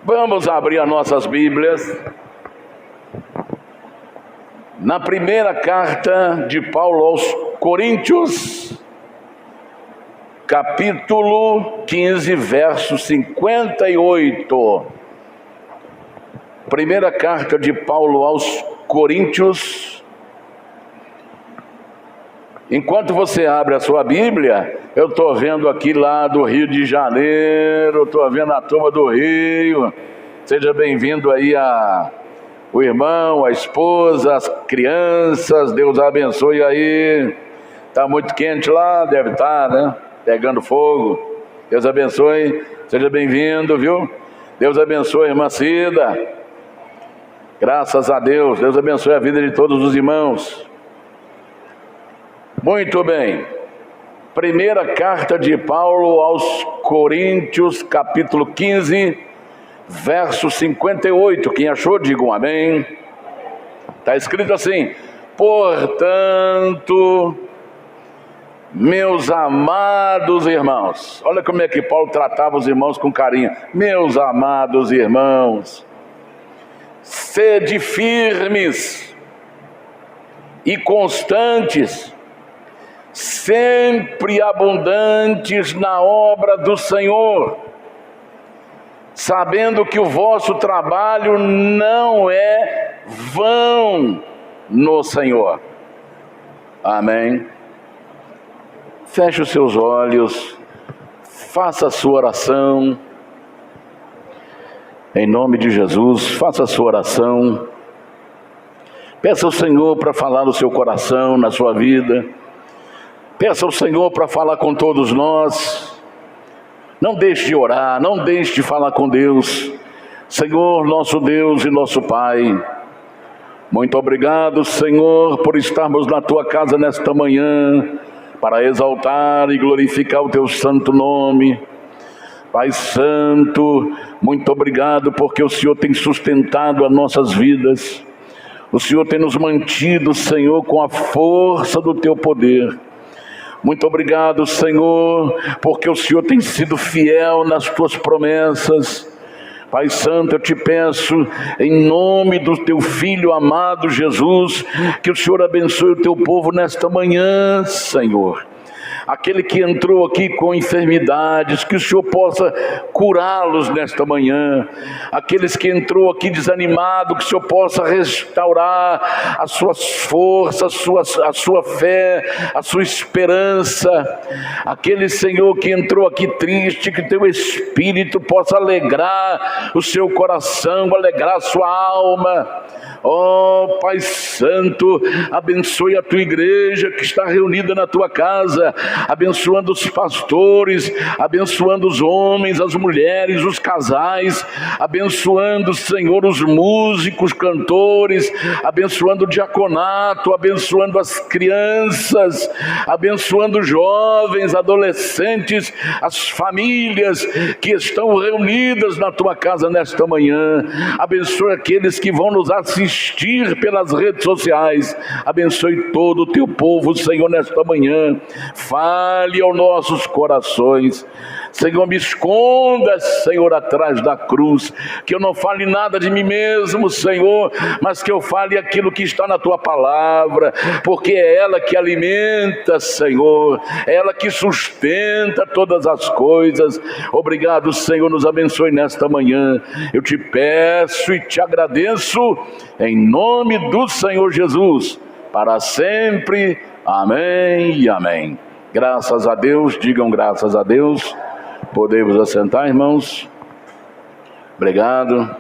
Vamos abrir as nossas Bíblias na primeira carta de Paulo aos Coríntios, capítulo 15, verso 58. Primeira carta de Paulo aos Coríntios. Enquanto você abre a sua Bíblia, eu estou vendo aqui lá do Rio de Janeiro, estou vendo a turma do Rio. Seja bem-vindo aí o irmão, a esposa, as crianças. Deus abençoe aí. Está muito quente lá, deve estar, né? Pegando fogo. Deus abençoe. Seja bem-vindo, viu? Deus abençoe a irmã Cida. Graças a Deus. Deus abençoe a vida de todos os irmãos. Muito bem. Primeira carta de Paulo aos Coríntios, capítulo 15, verso 58. Quem achou, diga um amém. Está escrito assim: portanto, meus amados irmãos. Olha como é que Paulo tratava os irmãos com carinho. Meus amados irmãos, sede firmes e constantes, sempre abundantes na obra do Senhor, sabendo que o vosso trabalho não é vão no Senhor. Amém. Feche os seus olhos, faça a sua oração, em nome de Jesus. Faça a sua oração, peça ao Senhor para falar no seu coração, na sua vida. Peça ao Senhor para falar com todos nós. Não deixe de orar, não deixe de falar com Deus. Senhor, nosso Deus e nosso Pai, muito obrigado, Senhor, por estarmos na Tua casa nesta manhã, para exaltar e glorificar o Teu santo nome. Pai Santo, muito obrigado porque o Senhor tem sustentado as nossas vidas. O Senhor tem nos mantido, Senhor, com a força do Teu poder. Muito obrigado, Senhor, porque o Senhor tem sido fiel nas Tuas promessas. Pai Santo, eu te peço, em nome do Teu Filho amado Jesus, que o Senhor abençoe o Teu povo nesta manhã, Senhor. Aquele que entrou aqui com enfermidades, que o Senhor possa curá-los nesta manhã. Aqueles que entrou aqui desanimado, que o Senhor possa restaurar as suas forças, a sua fé, a sua esperança. Aquele, Senhor, que entrou aqui triste, que Teu Espírito possa alegrar o seu coração, alegrar a sua alma. Oh, Pai Santo, abençoe a Tua igreja que está reunida na Tua casa, abençoando os pastores, abençoando os homens, as mulheres, os casais, abençoando, Senhor, os músicos, cantores, abençoando o diaconato, abençoando as crianças, abençoando os jovens, adolescentes, as famílias que estão reunidas na Tua casa nesta manhã. Abençoe aqueles que vão nos assistir pelas redes sociais. Abençoe todo o Teu povo, Senhor, nesta manhã. Fale aos nossos corações. Senhor, me esconda, Senhor, atrás da cruz, que eu não fale nada de mim mesmo, Senhor, mas que eu fale aquilo que está na Tua palavra, porque é ela que alimenta, Senhor, é ela que sustenta todas as coisas. Obrigado, Senhor, nos abençoe nesta manhã. Eu te peço e te agradeço, em nome do Senhor Jesus, para sempre. Amém e amém. Graças a Deus, digam graças a Deus. Podemos assentar, irmãos. Obrigado.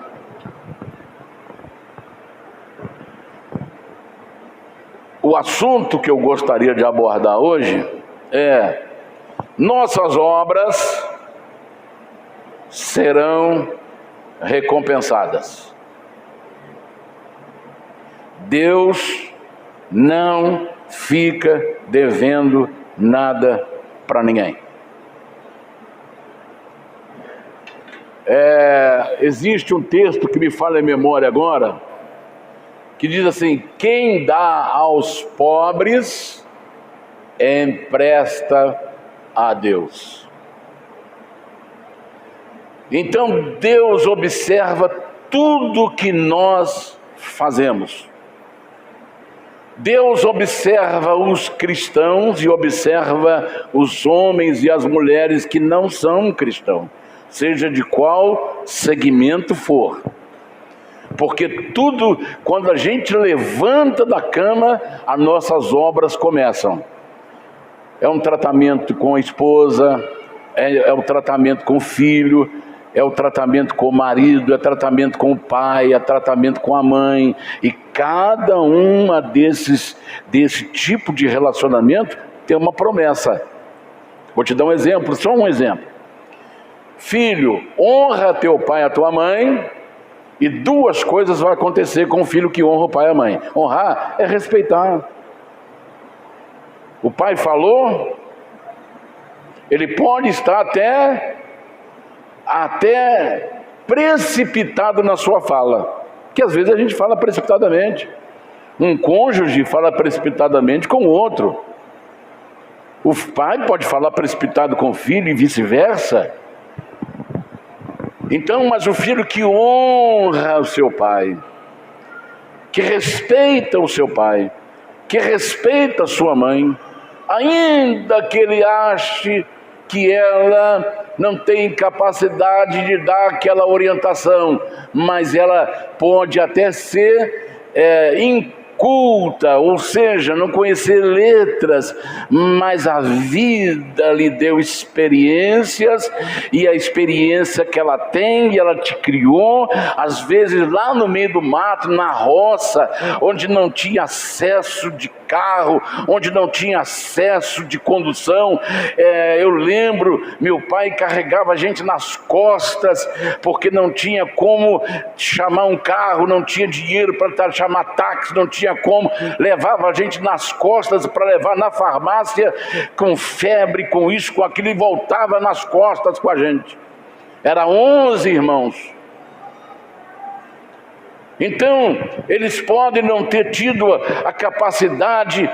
O assunto que eu gostaria de abordar hoje é: nossas obras serão recompensadas. Deus não fica devendo nada para ninguém. Existe um texto que me fala em memória agora, que diz assim: quem dá aos pobres empresta a Deus. Então Deus observa tudo que nós fazemos. Deus observa os cristãos e observa os homens e as mulheres que não são cristãos, seja de qual segmento for. Porque tudo, quando a gente levanta da cama, as nossas obras começam. É um tratamento com a esposa, é um tratamento com o filho, é o tratamento com o marido, é tratamento com o pai, é tratamento com a mãe. E cada uma desse tipo de relacionamento tem uma promessa. Vou te dar um exemplo, só um exemplo. Filho, honra teu pai e a tua mãe, e duas coisas vão acontecer com o filho que honra o pai e a mãe. Honrar é respeitar. O pai falou, ele pode estar até precipitado na sua fala, que às vezes a gente fala precipitadamente. Um cônjuge fala precipitadamente com o outro. O pai pode falar precipitado com o filho e vice-versa. Então, mas o filho que honra o seu pai, que respeita o seu pai, que respeita a sua mãe, ainda que ele ache que ela não tem capacidade de dar aquela orientação, mas ela pode até ser inculta, ou seja, não conhecer letras, mas a vida lhe deu experiências, e a experiência que ela tem, e ela te criou, às vezes lá no meio do mato, na roça, onde não tinha acesso de carro, onde não tinha acesso de condução. Eu lembro, meu pai carregava a gente nas costas, porque não tinha como chamar um carro, não tinha dinheiro para chamar táxi, não tinha como, levava a gente nas costas para levar na farmácia, com febre, com isso, com aquilo, e voltava nas costas com a gente. Era 11 irmãos. Então, eles podem não ter tido a capacidade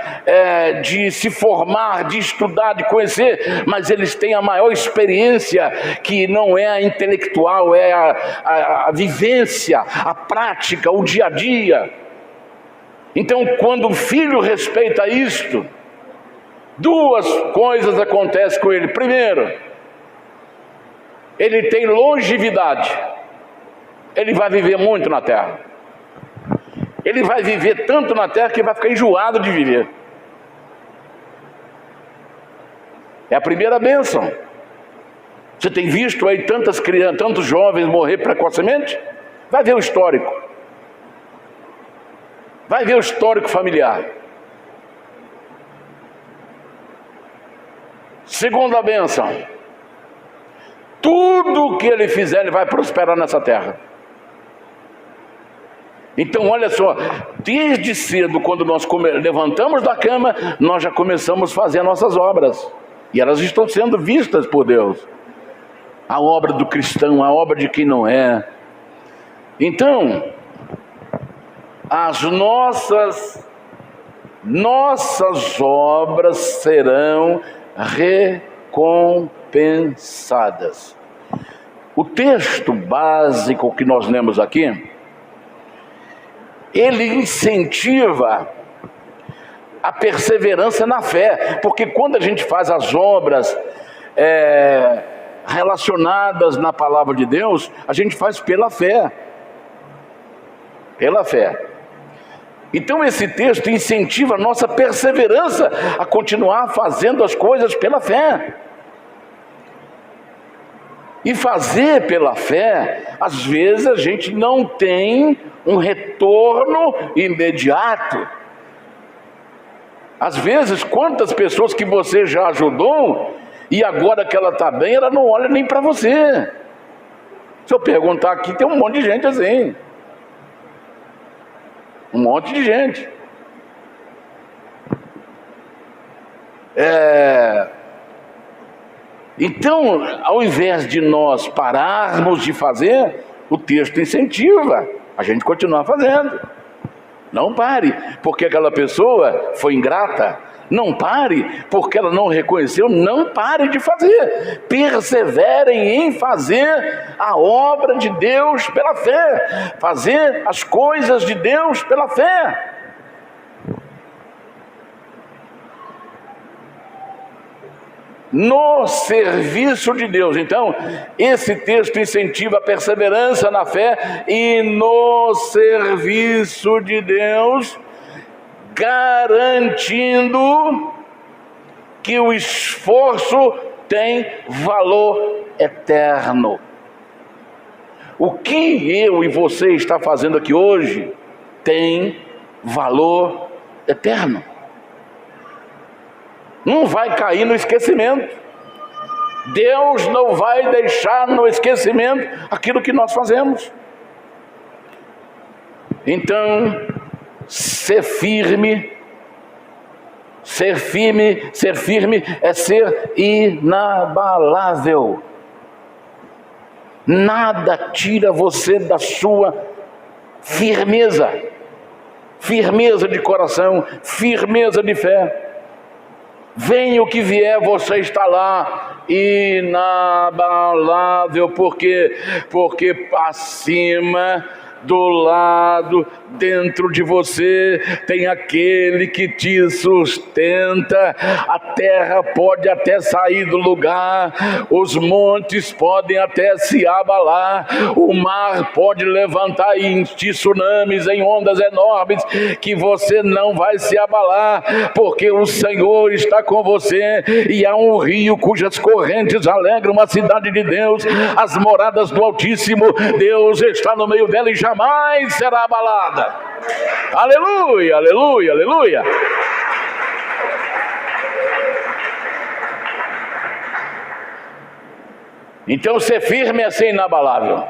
de se formar, de estudar, de conhecer, mas eles têm a maior experiência, que não é a intelectual, é a vivência, a prática, o dia a dia. Então, quando o filho respeita isto, duas coisas acontecem com ele. Primeiro, ele tem longevidade, ele vai viver muito na terra. Ele vai viver tanto na terra que vai ficar enjoado de viver. É a primeira bênção. Você tem visto aí tantas crianças, tantos jovens morrer precocemente? Vai ver o histórico. Vai ver o histórico familiar. Segunda bênção. Tudo que ele fizer, ele vai prosperar nessa terra. Então, olha só, desde cedo, quando nós levantamos da cama, nós já começamos a fazer as nossas obras. E elas estão sendo vistas por Deus. A obra do cristão, a obra de quem não é. Então, as nossas obras serão recompensadas. O texto básico que nós lemos aqui, ele incentiva a perseverança na fé, porque quando a gente faz as obras relacionadas na palavra de Deus, a gente faz pela fé. Pela fé. Então esse texto incentiva a nossa perseverança a continuar fazendo as coisas pela fé. E fazer pela fé, às vezes a gente não tem um retorno imediato. Às vezes, quantas pessoas que você já ajudou, e agora que ela está bem, ela não olha nem para você. Se eu perguntar aqui, tem um monte de gente assim. Um monte de gente. Então, ao invés de nós pararmos de fazer, o texto incentiva a gente continuar fazendo. Não pare, porque aquela pessoa foi ingrata, Não pare, porque ela não reconheceu, não pare de fazer. Perseverem em fazer a obra de Deus pela fé, fazer as coisas de Deus pela fé. No serviço de Deus. Então, esse texto incentiva a perseverança na fé e no serviço de Deus, garantindo que o esforço tem valor eterno. O que eu e você está fazendo aqui hoje tem valor eterno. Não vai cair no esquecimento. Deus não vai deixar no esquecimento aquilo que nós fazemos. Então, ser firme é ser inabalável. Nada tira você da sua firmeza de coração, firmeza de fé. Venha o que vier, você está lá, inabalável, porque acima, do lado, dentro de você, tem aquele que te sustenta. A terra pode até sair do lugar, os montes podem até se abalar, o mar pode levantar em tsunamis, em ondas enormes, que você não vai se abalar, porque o Senhor está com você, e há um rio cujas correntes alegram a cidade de Deus, as moradas do Altíssimo. Deus está no meio dela e jamais será abalada. Aleluia, aleluia, aleluia. Então, ser firme é ser inabalável.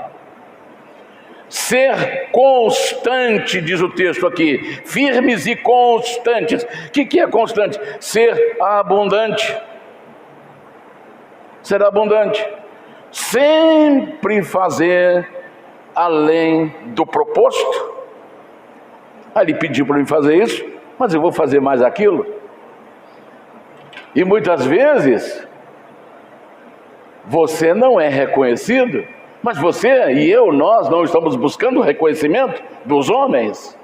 Ser constante, diz o texto aqui, firmes e constantes. O que é constante? Ser abundante. Ser abundante. Sempre fazer além do proposto. Ele pediu para mim fazer isso, mas eu vou fazer mais aquilo. E muitas vezes você não é reconhecido, mas você e eu, nós não estamos buscando o reconhecimento dos homens,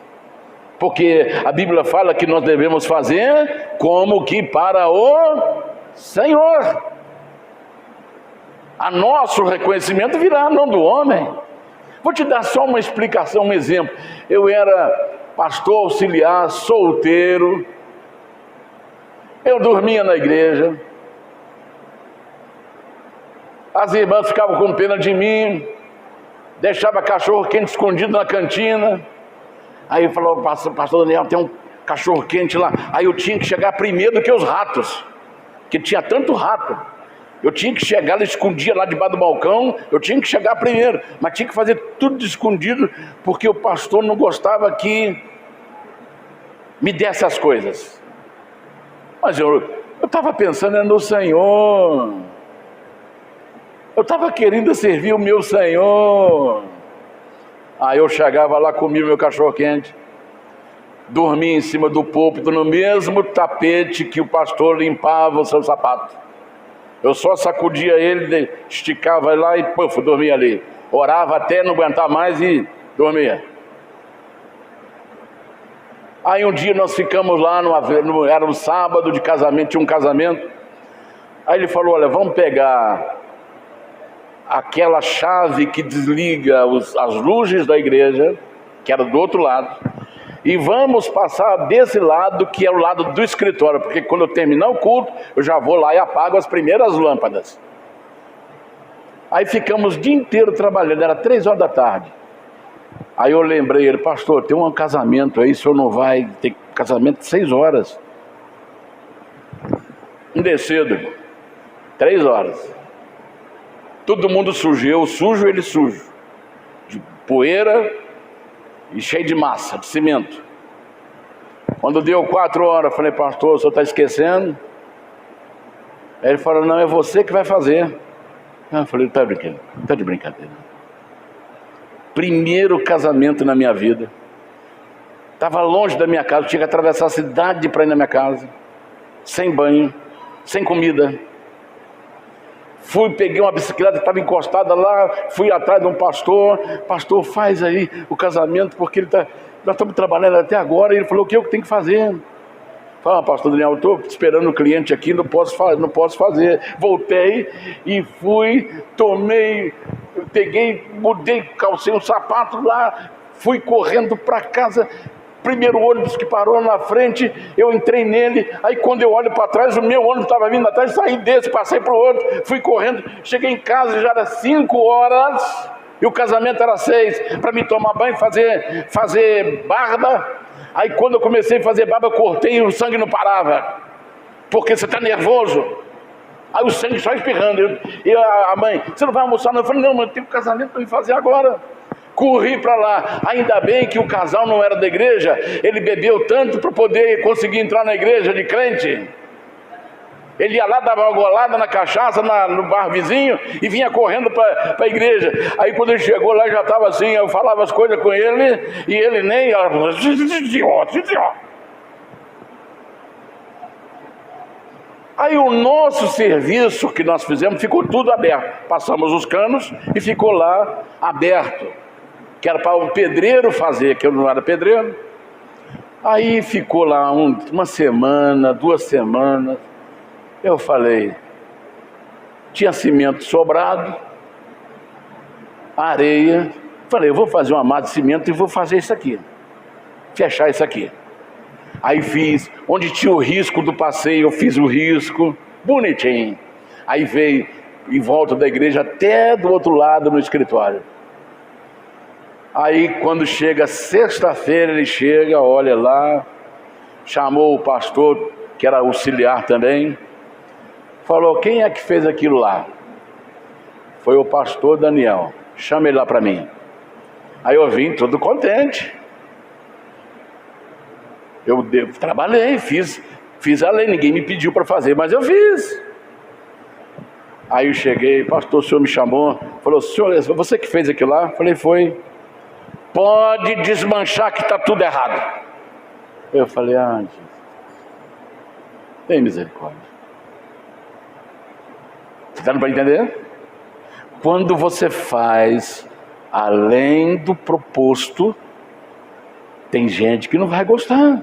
porque a Bíblia fala que nós devemos fazer como que para o Senhor. A nosso reconhecimento virá não do homem. Vou te dar só uma explicação, um exemplo. Eu era pastor auxiliar, solteiro, eu dormia na igreja, as irmãs ficavam com pena de mim, deixava cachorro quente escondido na cantina. Aí falou: pastor Daniel, tem um cachorro quente lá. Aí eu tinha que chegar primeiro do que os ratos, que tinha tanto rato. Eu tinha que chegar, ela escondia lá debaixo do balcão, eu tinha que chegar primeiro, mas tinha que fazer tudo de escondido, porque o pastor não gostava que me desse as coisas. Mas eu estava pensando no Senhor, eu estava querendo servir o meu Senhor. Aí eu chegava lá, comia o meu cachorro quente, dormia em cima do púlpito, no mesmo tapete que o pastor limpava o seu sapato. Eu só sacudia ele, esticava lá e puf, dormia ali. Orava até não aguentar mais e dormia. Aí um dia nós ficamos lá, era um sábado de casamento, tinha um casamento. Aí ele falou: olha, vamos pegar aquela chave que desliga as luzes da igreja, que era do outro lado, e vamos passar desse lado, que é o lado do escritório, porque quando eu terminar o culto, eu já vou lá e apago as primeiras lâmpadas. Aí ficamos o dia inteiro trabalhando, era 3 horas da tarde. Aí eu lembrei ele: pastor, tem um casamento aí, o senhor não vai, tem casamento de 6 horas. Um descido, 3 horas. Todo mundo sujo, eu sujo, ele sujo, de poeira e cheio de massa, de cimento. Quando deu 4 horas, eu falei: pastor, o senhor está esquecendo? Aí ele falou: não, é você que vai fazer. Eu falei: está brincando, está de brincadeira. Primeiro casamento na minha vida, estava longe da minha casa, eu tinha que atravessar a cidade para ir na minha casa. sem banho, sem comida. Peguei uma bicicleta que estava encostada lá, fui atrás de um pastor. Pastor, faz aí o casamento, porque nós estamos trabalhando até agora. E ele falou, o que eu tenho que fazer? Falei, pastor Daniel, eu estou esperando o cliente aqui, não posso fazer. Voltei e fui, peguei, mudei, calcei um sapato lá, fui correndo para casa. Primeiro ônibus que parou na frente, eu entrei nele. Aí quando eu olho para trás, o meu ônibus estava vindo atrás, saí desse, passei para o outro, fui correndo, cheguei em casa, já era 5 horas, e o casamento era 6, para me tomar banho, fazer barba. Aí quando eu comecei a fazer barba, eu cortei e o sangue não parava, porque você está nervoso. Aí o sangue só espirrando. E a mãe, você não vai almoçar não? Eu falei, não, mas tem um casamento para me fazer agora. Corri para lá. Ainda bem que o casal não era da igreja. Ele bebeu tanto para poder conseguir entrar na igreja de crente. Ele ia lá, dava uma golada na cachaça, no bar vizinho, e vinha correndo para a igreja. Aí quando ele chegou lá, já estava assim, eu falava as coisas com ele, e ele nem... idiota. Aí o nosso serviço que nós fizemos ficou tudo aberto. Passamos os canos e ficou lá aberto, que era para um pedreiro fazer, que eu não era pedreiro. Aí ficou lá uma semana, 2 semanas. Eu falei, tinha cimento sobrado, areia. Falei, eu vou fazer uma massa de cimento e vou fazer isso aqui, fechar isso aqui. Aí fiz, onde tinha o risco do passeio, eu fiz o risco, bonitinho. Aí veio em volta da igreja até do outro lado no escritório. Aí quando chega sexta-feira, ele chega, olha lá, chamou o pastor, que era auxiliar também, falou, quem é que fez aquilo lá? Foi o pastor Daniel, chama ele lá para mim. Aí eu vim todo contente. Eu trabalhei, fiz a lei, ninguém me pediu para fazer, mas eu fiz. Aí eu cheguei, pastor, o senhor me chamou, falou, senhor, você que fez aquilo lá? Falei, foi. Pode desmanchar que está tudo errado. Eu falei, Jesus, tem misericórdia. Você está dando para entender? Quando você faz além do proposto, tem gente que não vai gostar.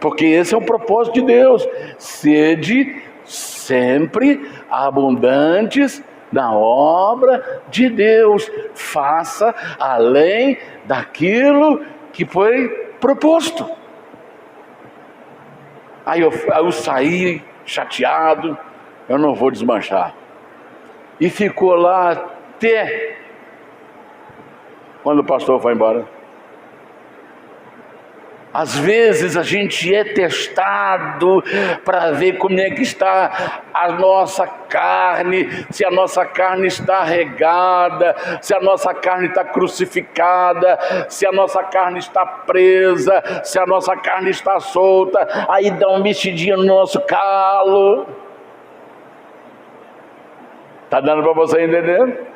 Porque esse é o propósito de Deus. Sede sempre abundantes na obra de Deus. Faça além daquilo que foi proposto. Aí eu saí chateado. Eu não vou desmanchar. E ficou lá até quando o pastor foi embora. Às vezes a gente é testado para ver como é que está a nossa carne, se a nossa carne está regada, se a nossa carne está crucificada, se a nossa carne está presa, se a nossa carne está solta. Aí dá uma mexidinha no nosso calo. Está dando para você entender?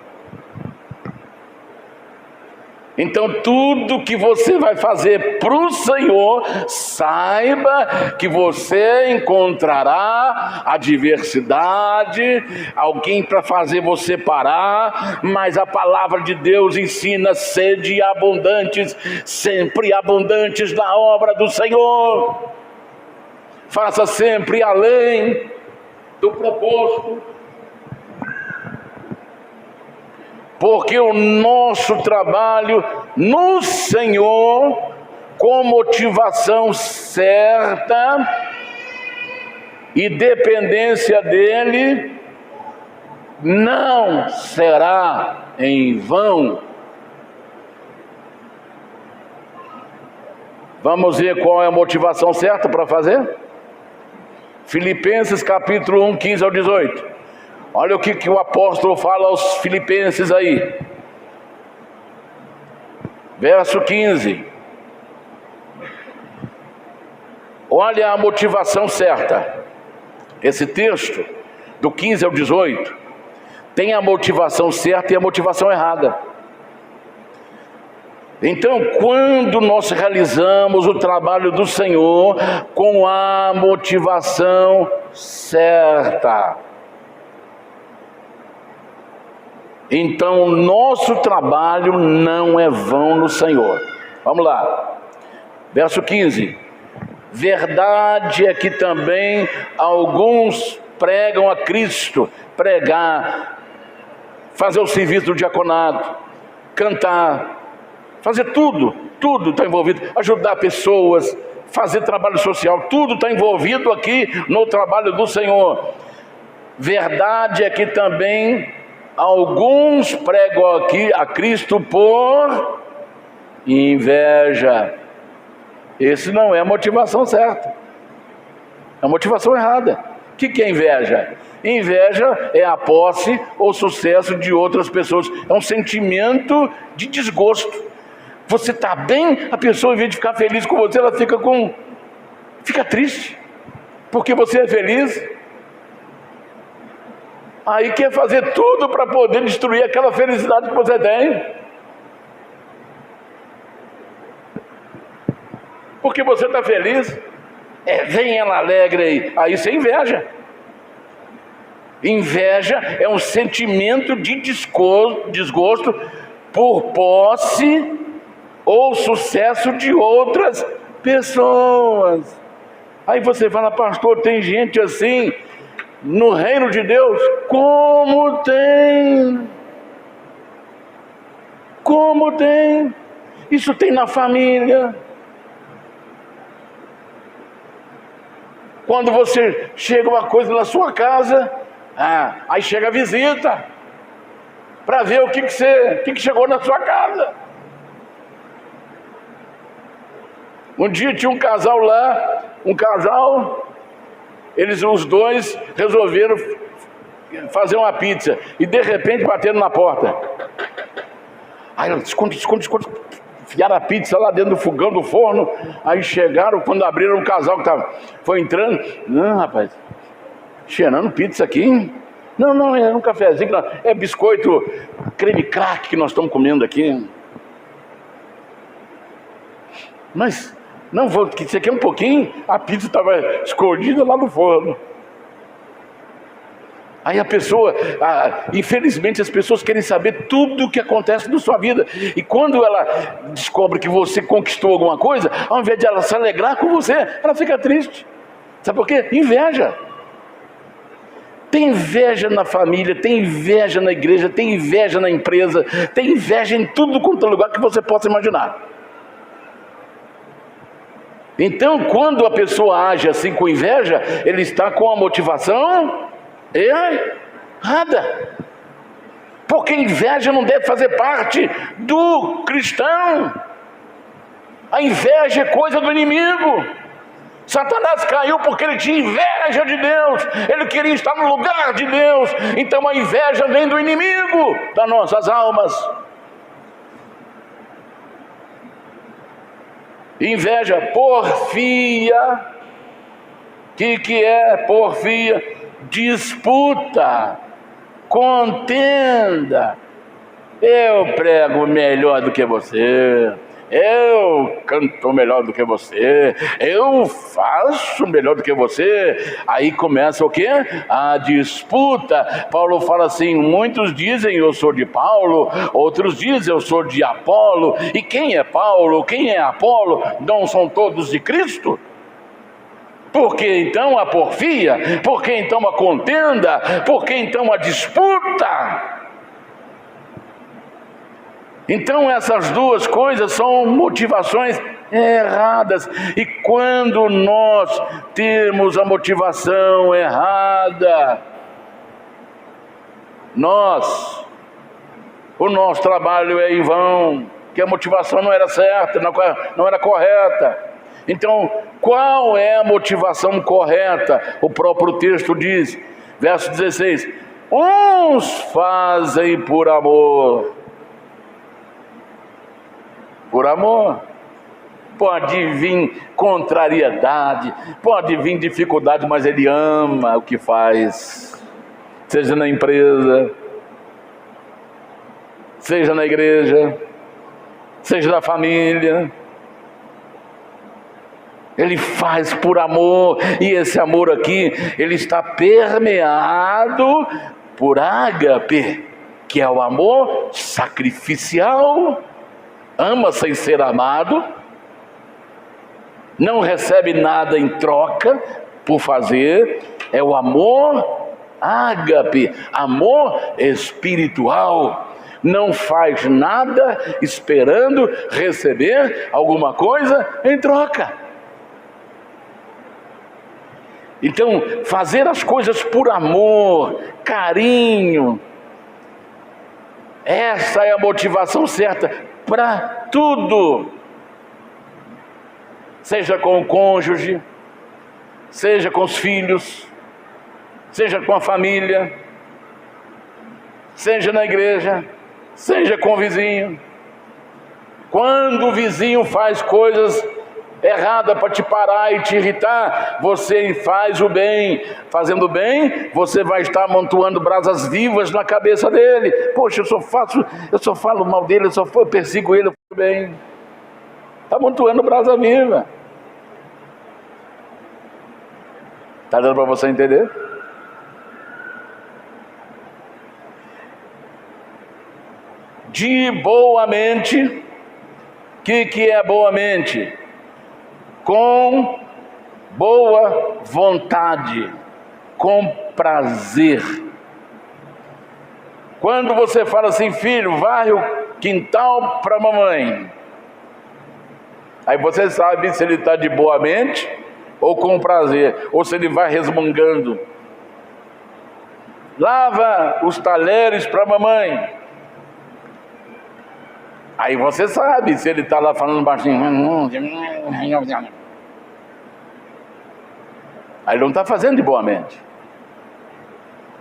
Então tudo que você vai fazer para o Senhor, saiba que você encontrará adversidade, alguém para fazer você parar, mas a palavra de Deus ensina, sede abundantes, sempre abundantes na obra do Senhor. Faça sempre além do proposto. Porque o nosso trabalho no Senhor, com motivação certa e dependência dEle, não será em vão. Vamos ver qual é a motivação certa para fazer? Filipenses capítulo 1, 15 ao 18. Olha o que o apóstolo fala aos filipenses aí. Verso 15. Olha a motivação certa. Esse texto, do 15 ao 18, tem a motivação certa e a motivação errada. Então, quando nós realizamos o trabalho do Senhor com a motivação certa, então nosso trabalho não é vão no Senhor. Vamos lá, verso 15. Verdade é que também alguns pregam a Cristo. Pregar, fazer o serviço do diaconato, cantar, fazer tudo está envolvido, ajudar pessoas, fazer trabalho social, tudo está envolvido aqui no trabalho do Senhor. Verdade é que também alguns pregam aqui a Cristo por inveja. Esse não é a motivação certa, é a motivação errada. O que é inveja? Inveja é a posse ou sucesso de outras pessoas, é um sentimento de desgosto. Você está bem, a pessoa, em vez de ficar feliz com você, ela fica triste, porque você é feliz. Aí quer fazer tudo para poder destruir aquela felicidade que você tem, porque você está feliz. Vem ela alegre aí você inveja. Inveja é um sentimento de desgosto por posse ou sucesso de outras pessoas. Aí você fala: pastor, tem gente assim no reino de Deus? Como tem? Como tem? Isso tem na família. Quando você chega uma coisa na sua casa, aí chega a visita para ver o que chegou na sua casa. Um dia tinha um casal lá, os dois resolveram fazer uma pizza e de repente bateram na porta. Aí esconde, enfiaram a pizza lá dentro do fogão do forno. Aí chegaram, quando abriram, o casal que foi entrando. Não, rapaz, cheirando pizza aqui? Não, é um cafezinho, é biscoito creme crack que nós estamos comendo aqui. Mas não vou, que isso aqui é um pouquinho, a pizza estava escondida lá no forno. Aí a pessoa, infelizmente as pessoas querem saber tudo o que acontece na sua vida. E quando ela descobre que você conquistou alguma coisa, ao invés de ela se alegrar com você, ela fica triste. Sabe por quê? Inveja. Tem inveja na família, tem inveja na igreja, tem inveja na empresa, tem inveja em tudo quanto é lugar que você possa imaginar. Então, quando a pessoa age assim com inveja, ele está com a motivação errada. Porque inveja não deve fazer parte do cristão. A inveja é coisa do inimigo. Satanás caiu porque ele tinha inveja de Deus, ele queria estar no lugar de Deus. Então a inveja vem do inimigo das nossas almas. Inveja, porfia. Que é porfia? Disputa, contenda. Eu prego melhor do que você, eu canto melhor do que você, eu faço melhor do que você. Aí começa o quê? A disputa. Paulo fala assim: muitos dizem eu sou de Paulo, outros dizem eu sou de Apolo. E quem é Paulo, quem é Apolo? Não são todos de Cristo? Por que então a porfia? Por que então a contenda? Por que então a disputa? Então essas duas coisas são motivações erradas. E quando nós temos a motivação errada, o nosso trabalho é em vão, que a motivação não era certa, não era correta. Então, qual é a motivação correta? O próprio texto diz, verso 16: uns fazem por amor. Por amor. Pode vir contrariedade, pode vir dificuldade, mas ele ama o que faz. Seja na empresa, seja na igreja, seja da família. Ele faz por amor, e esse amor aqui, ele está permeado por ágape, que é o amor sacrificial. Ama sem ser amado, não recebe nada em troca por fazer, é o amor ágape, amor espiritual. Não faz nada esperando receber alguma coisa em troca. Então, fazer as coisas por amor, carinho, essa é a motivação certa para tudo. Seja com o cônjuge, seja com os filhos, seja com a família, seja na igreja, seja com o vizinho. Quando o vizinho faz coisas erradas para te parar e te irritar, você faz o bem. Fazendo o bem, você vai estar amontoando brasas vivas na cabeça dele. Poxa, eu só falo mal dele, eu persigo ele, eu faço bem. Está amontoando brasa viva. Está dando para você entender? De boa mente. O que é boa mente? Com boa vontade, com prazer. Quando você fala assim, filho, varre o quintal para a mamãe, aí você sabe se ele está de boa mente ou com prazer, ou se ele vai resmungando. Lava os talheres para a mamãe, aí você sabe se ele está lá falando baixinho. Aí ele não está fazendo de boa mente.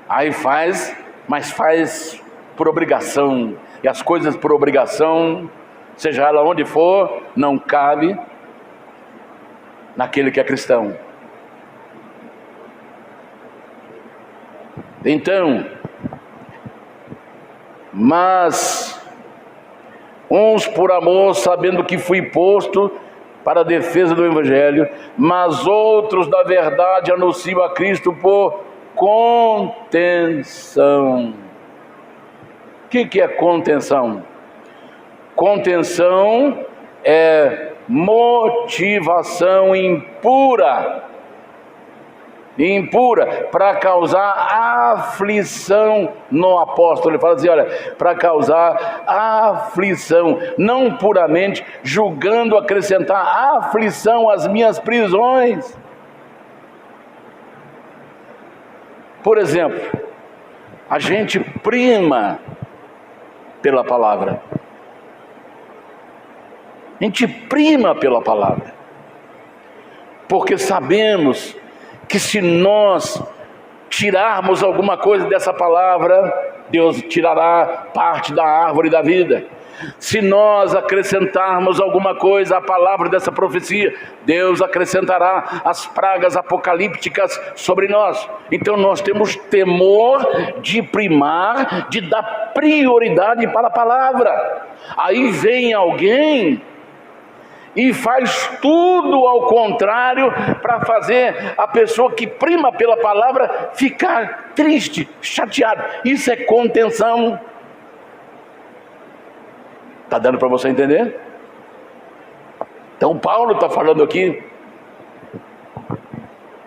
Aí faz, mas faz por obrigação. E as coisas por obrigação, seja ela onde for, não cabe naquele que é cristão. Então, mas uns por amor, sabendo que fui posto para a defesa do Evangelho, mas outros da verdade anunciam a Cristo por contenção. O que é contenção? Contenção é motivação impura, para causar aflição no apóstolo. Ele fala assim, olha, para causar aflição, não puramente julgando acrescentar aflição às minhas prisões. Por exemplo, a gente prima pela palavra. A gente prima pela palavra, porque sabemos que se nós tirarmos alguma coisa dessa palavra, Deus tirará parte da árvore da vida. Se nós acrescentarmos alguma coisa à palavra dessa profecia, Deus acrescentará as pragas apocalípticas sobre nós. Então nós temos temor de primar, de dar prioridade para a palavra. Aí vem alguém e faz tudo ao contrário para fazer a pessoa que prima pela palavra ficar triste, chateado. Isso é contenção. Está dando para você entender? Então Paulo está falando aqui,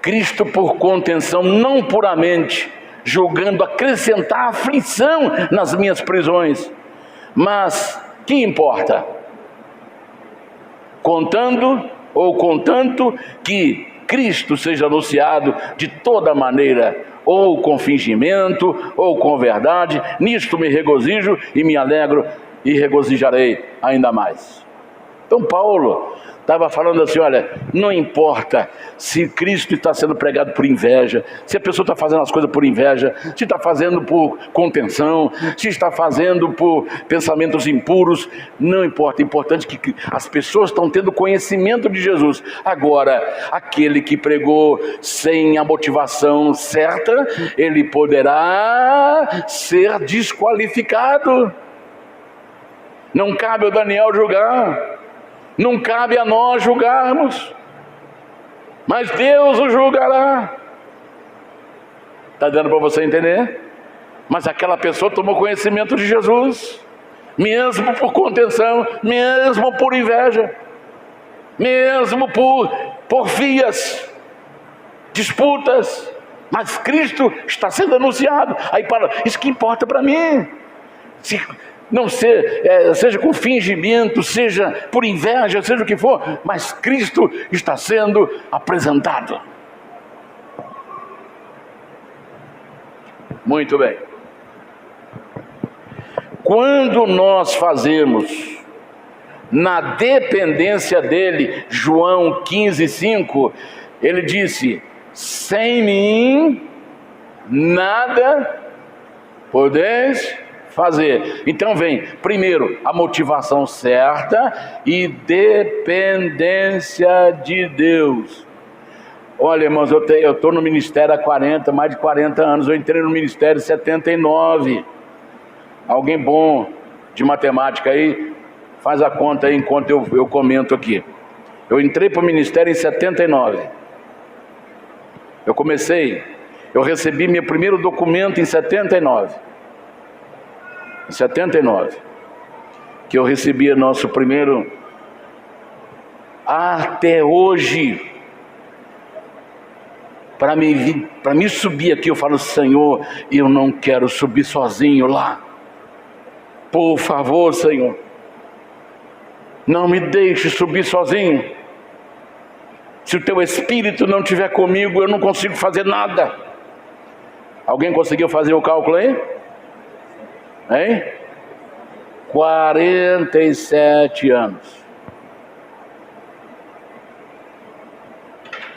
Cristo por contenção, não puramente julgando acrescentar aflição nas minhas prisões, mas que importa? Contanto que Cristo seja anunciado de toda maneira, ou com fingimento, ou com verdade. Nisto me regozijo e me alegro e regozijarei ainda mais. Então Paulo estava falando assim, olha, não importa se Cristo está sendo pregado por inveja, se a pessoa está fazendo as coisas por inveja, se está fazendo por contenção, se está fazendo por pensamentos impuros, não importa, é importante que as pessoas estão tendo conhecimento de Jesus. Agora, aquele que pregou sem a motivação certa, ele poderá ser desqualificado. Não cabe ao Daniel julgar, não cabe a nós julgarmos, mas Deus o julgará. Está dando para você entender? Mas aquela pessoa tomou conhecimento de Jesus, mesmo por contenção, mesmo por inveja, mesmo por porfias, disputas, mas Cristo está sendo anunciado. Aí fala, isso que importa para mim. Se não seja com fingimento, seja por inveja, seja o que for, mas Cristo está sendo apresentado. Muito bem. Quando nós fazemos na dependência dele, João 15:5, ele disse: sem mim nada podeis fazer. Então vem, primeiro, a motivação certa e dependência de Deus. Olha, irmãos, eu estou no ministério há mais de 40 anos, eu entrei no ministério em 79. Alguém bom de matemática aí, faz a conta aí enquanto eu comento aqui. Eu entrei para o ministério em 79. Eu recebi meu primeiro documento em 79. Em 79, que eu recebi nosso primeiro. Até hoje, para me subir aqui, eu falo: Senhor, eu não quero subir sozinho lá. Por favor, Senhor, não me deixe subir sozinho. Se o teu Espírito não estiver comigo, eu não consigo fazer nada. Alguém conseguiu fazer o cálculo aí? Hein? 47 anos.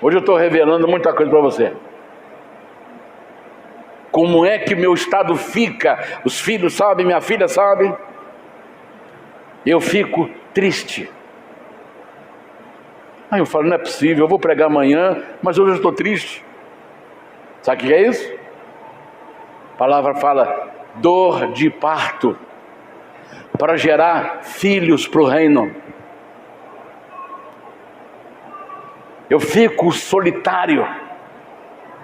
Hoje eu estou revelando muita coisa para você. Como é que meu estado fica? Os filhos sabem, minha filha sabe. Eu fico triste. Aí eu falo: não é possível, eu vou pregar amanhã, mas hoje eu estou triste. Sabe o que é isso? A palavra fala: dor de parto, para gerar filhos para o reino. Eu fico solitário,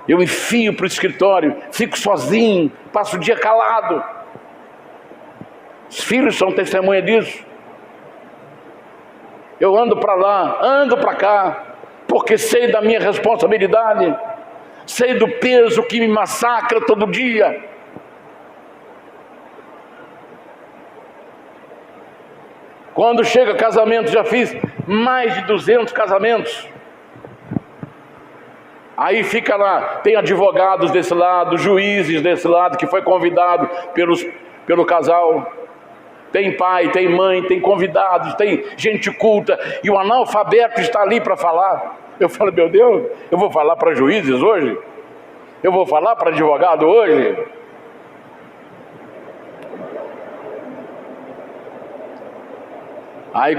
eu enfio para o escritório, fico sozinho, passo o dia calado. Os filhos são testemunha disso. Eu ando para lá, ando para cá, porque sei da minha responsabilidade, sei do peso que me massacra todo dia. Quando chega casamento, já fiz mais de 200 casamentos. Aí fica lá, tem advogados desse lado, juízes desse lado, que foi convidado pelo casal. Tem pai, tem mãe, tem convidados, tem gente culta, e o analfabeto está ali para falar. Eu falo: meu Deus, eu vou falar para juízes hoje? Eu vou falar para advogado hoje? Aí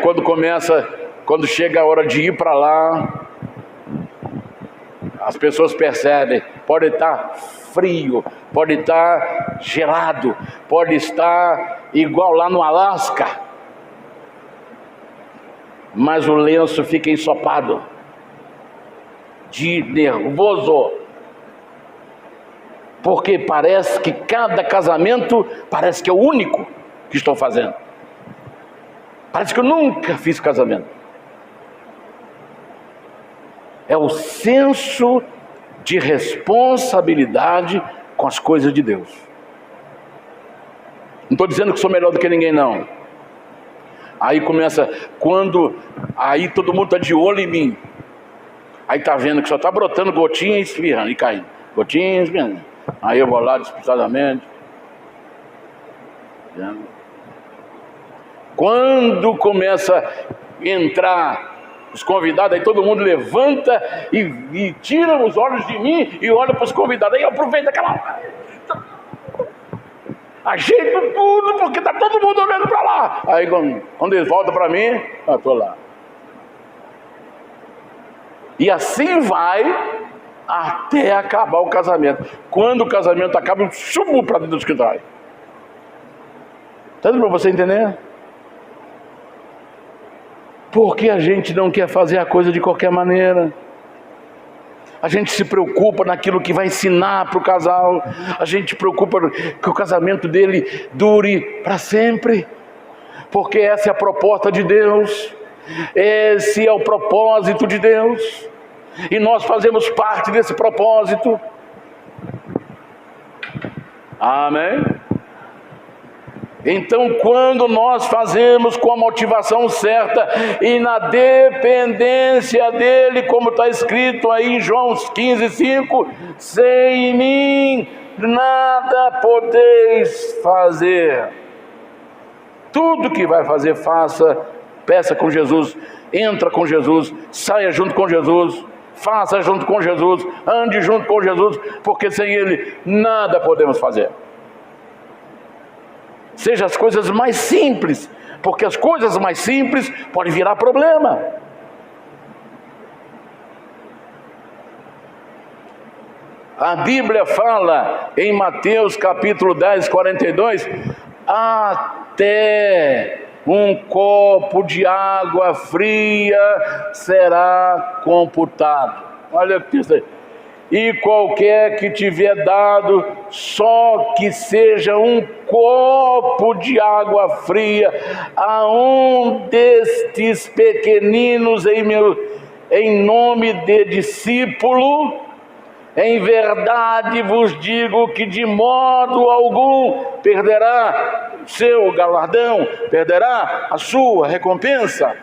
quando chega a hora de ir para lá, as pessoas percebem, pode estar frio, pode estar gelado, pode estar igual lá no Alasca, mas o lenço fica ensopado, de nervoso, porque parece que cada casamento parece que é o único que estou fazendo. Parece que eu nunca fiz casamento. É o senso de responsabilidade com as coisas de Deus. Não estou dizendo que sou melhor do que ninguém, não. Aí começa, aí todo mundo está de olho em mim. Aí está vendo que só está brotando gotinha e esfriando e caindo. Gotinha e esfriando. Aí eu vou lá disputadamente. Quando começa a entrar os convidados, aí todo mundo levanta e tira os olhos de mim e olha para os convidados. Aí aproveita aquela... ajeita tudo, porque está todo mundo olhando para lá. Aí quando eles voltam para mim, eu estou lá. E assim vai até acabar o casamento. Quando o casamento acaba, eu subo para dentro do escritório. Está dando para você entender? Porque a gente não quer fazer a coisa de qualquer maneira. A gente se preocupa naquilo que vai ensinar para o casal. A gente se preocupa que o casamento dele dure para sempre. Porque essa é a proposta de Deus. Esse é o propósito de Deus. E nós fazemos parte desse propósito. Amém? Então, quando nós fazemos com a motivação certa e na dependência dele, como está escrito aí em João 15:5, sem mim nada podeis fazer. Tudo que vai fazer, faça, peça com Jesus, entra com Jesus, saia junto com Jesus, faça junto com Jesus, ande junto com Jesus, porque sem ele nada podemos fazer. Seja as coisas mais simples, porque as coisas mais simples podem virar problema. A Bíblia fala em Mateus capítulo 10, 42, até um copo de água fria será computado. Olha o que diz aí. E qualquer que tiver dado, só que seja um copo de água fria, a um destes pequeninos em nome de discípulo, em verdade vos digo que de modo algum perderá seu galardão, perderá a sua recompensa.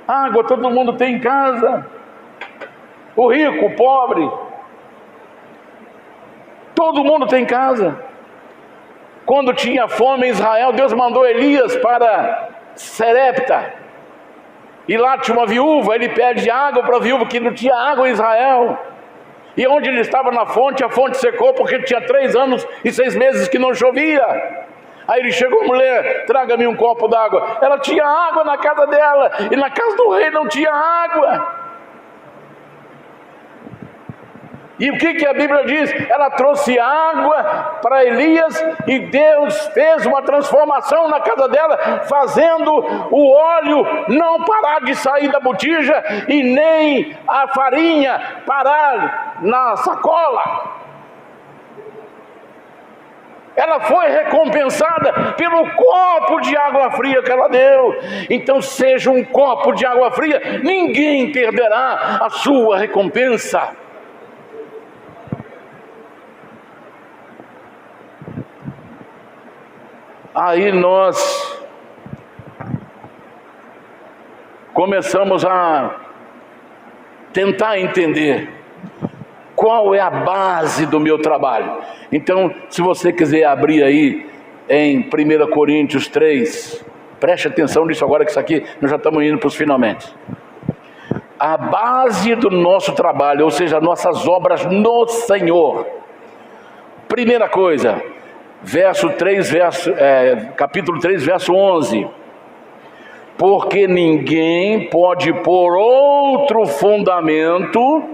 Água todo mundo tem em casa, o rico, o pobre, todo mundo tem em casa. Quando tinha fome em Israel, Deus mandou Elias para Serepta, e lá tinha uma viúva. Ele pede água para a viúva, que não tinha água em Israel, e onde ele estava na fonte, a fonte secou, porque tinha 3 anos e 6 meses que não chovia. Aí ele chegou: mulher, traga-me um copo d'água. Ela tinha água na casa dela, e na casa do rei não tinha água. E o que a Bíblia diz? Ela trouxe água para Elias, e Deus fez uma transformação na casa dela, fazendo o óleo não parar de sair da botija, e nem a farinha parar na sacola. Ela foi recompensada pelo copo de água fria que ela deu. Então seja um copo de água fria, ninguém perderá a sua recompensa. Aí nós começamos a tentar entender qual é a base do meu trabalho. Então, se você quiser abrir aí em 1 Coríntios 3, preste atenção nisso agora, que isso aqui nós já estamos indo para os finalmente. A base do nosso trabalho, ou seja, nossas obras no Senhor. Primeira coisa, capítulo 3, verso 11. Porque ninguém pode pôr outro fundamento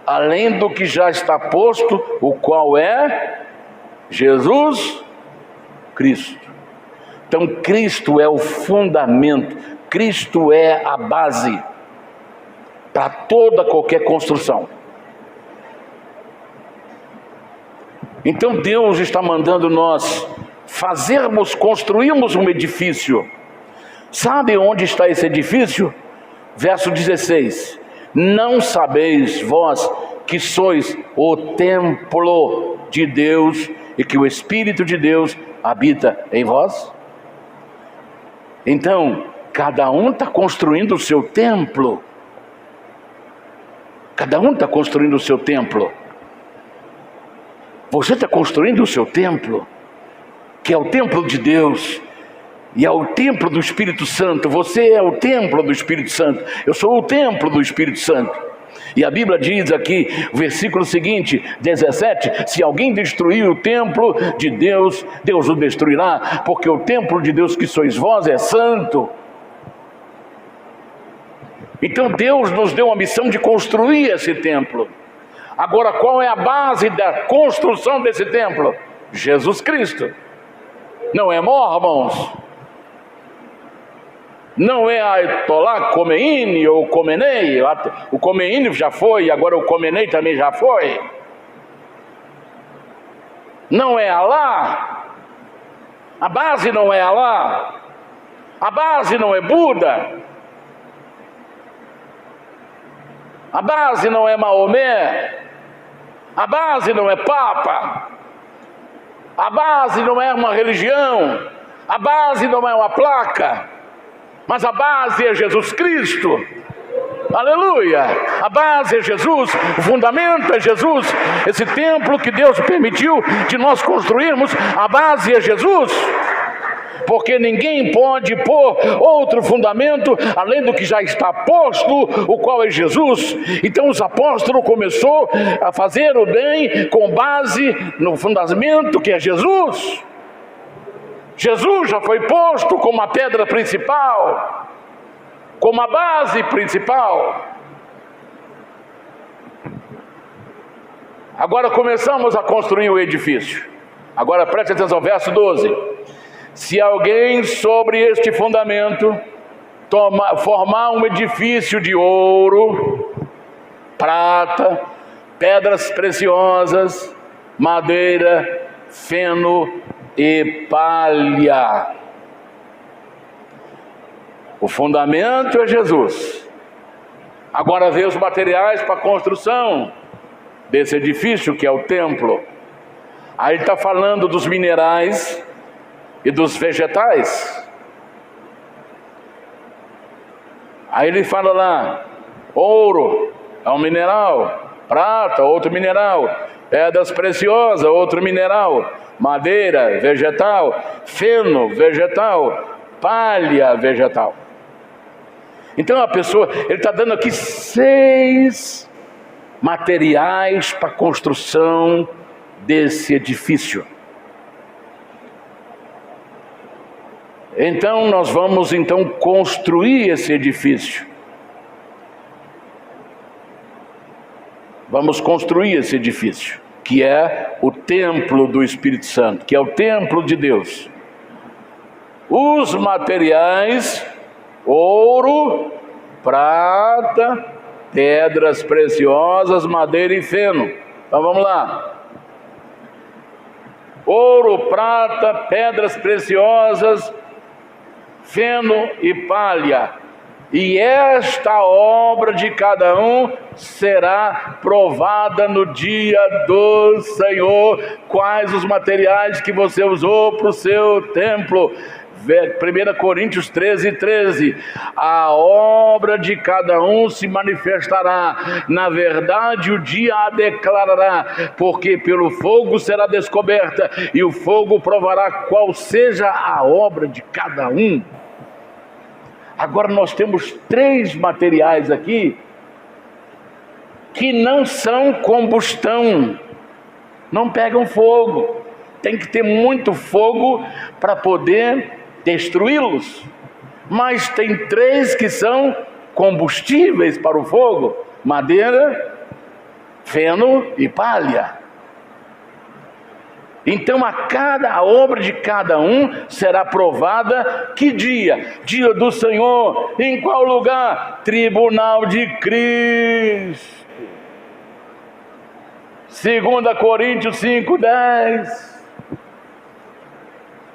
além do que já está posto, o qual é Jesus Cristo. Então Cristo é o fundamento, Cristo é a base para toda qualquer construção. Então Deus está mandando nós construirmos um edifício. Sabe onde está esse edifício? Verso 16. Não sabeis vós que sois o templo de Deus e que o Espírito de Deus habita em vós? Então, cada um está construindo o seu templo. Cada um está construindo o seu templo. Você está construindo o seu templo, que é o templo de Deus, e é o templo do Espírito Santo. Você é o templo do Espírito Santo. Eu sou o templo do Espírito Santo. E a Bíblia diz aqui, o versículo seguinte, 17: se alguém destruir o templo de Deus, Deus o destruirá, porque o templo de Deus que sois vós é santo. Então Deus nos deu a missão de construir esse templo. Agora, qual é a base da construção desse templo? Jesus Cristo. Não é amor, irmãos? Não é Ayatollah Khomeini ou Khomeini. O Khomeini já foi, agora o Khomeini também já foi. Não é Alá. A base não é Alá. A base não é Buda. A base não é Maomé. A base não é Papa. A base não é uma religião. A base não é uma placa. Mas a base é Jesus Cristo. Aleluia! A base é Jesus, o fundamento é Jesus. Esse templo que Deus permitiu de nós construirmos, a base é Jesus. Porque ninguém pode pôr outro fundamento além do que já está posto, o qual é Jesus. Então os apóstolos começou a fazer o bem com base no fundamento que é Jesus. Jesus já foi posto como a pedra principal, como a base principal. Agora começamos a construir o edifício. Agora preste atenção, verso 12. Se alguém sobre este fundamento formar um edifício de ouro, prata, pedras preciosas, madeira, feno e palha. O fundamento é Jesus. Agora vê os materiais para a construção desse edifício que é o templo. Aí ele está falando dos minerais e dos vegetais. Aí ele fala lá, ouro é um mineral, prata, outro mineral, pedras preciosas, outro mineral, madeira, vegetal, feno, vegetal, palha, vegetal. Então a pessoa, ele está dando aqui 6 materiais para a construção desse edifício. Então nós vamos construir esse edifício. Vamos construir esse edifício, que é o templo do Espírito Santo, que é o templo de Deus. Os materiais: ouro, prata, pedras preciosas, madeira e feno. Então vamos lá. Ouro, prata, pedras preciosas, feno e palha. E esta obra de cada um será provada no dia do Senhor. Quais os materiais que você usou para o seu templo? 1 Coríntios 13:13. A obra de cada um se manifestará, na verdade o dia a declarará, porque pelo fogo será descoberta, e o fogo provará qual seja a obra de cada um. Agora nós temos 3 materiais aqui que não são combustão, não pegam fogo. Tem que ter muito fogo para poder destruí-los. Mas tem 3 que são combustíveis para o fogo: madeira, feno e palha. Então a obra de cada um será provada. Que dia? Dia do Senhor. Em qual lugar? Tribunal de Cristo. 2 Coríntios 5:10.